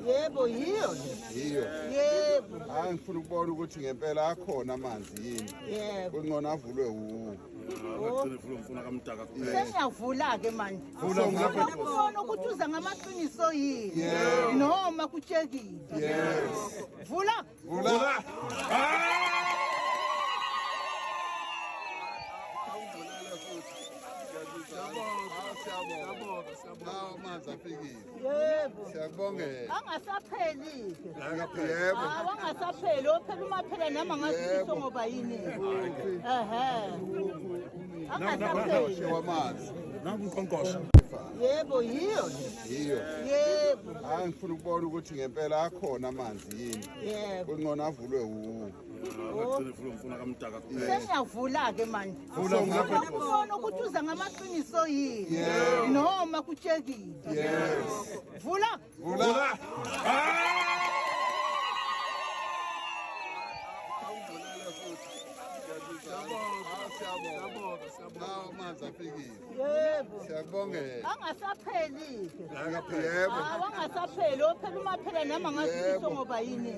Yebo yiyo. Yebo. Hayi ngifuna ukubona ukuthi ngempela akhona amanzi yini. Yebo. Kungcono avulwe Ngifuna kamdaka kuphela. Sengiyavula ke manje. Vula. Ubona ukuthi uza ngamaqiniso yini noma kutshekile. Yes. Vula. Vula. Nawo amanzi afikile. Yebo. Siyakubongela. Angasapheli ke. Yebo. Wangasapheli ophela umaphela nama ngasiso ngoba yini. Angasapheli. Wamanzi. Nangunkongosha. Yebo yiyo. Yebo. Hayi ngifuna ukubona ukuthi ngempela akhona amanzi yini. Yebo. Kungcono avulwe Ngifuna kamdaka kuphela. Sengiyavula ke manje. Vula. Ubona ukuthi uza ngamaqiniso yini noma kutshekile. Yes. Vula. Vula. Nawo amanzi afikile. Yebo. Siyakubongela. Angasapheli ke. Yebo. Wangasapheli ophela umaphela nama ngasiso ngoba yini.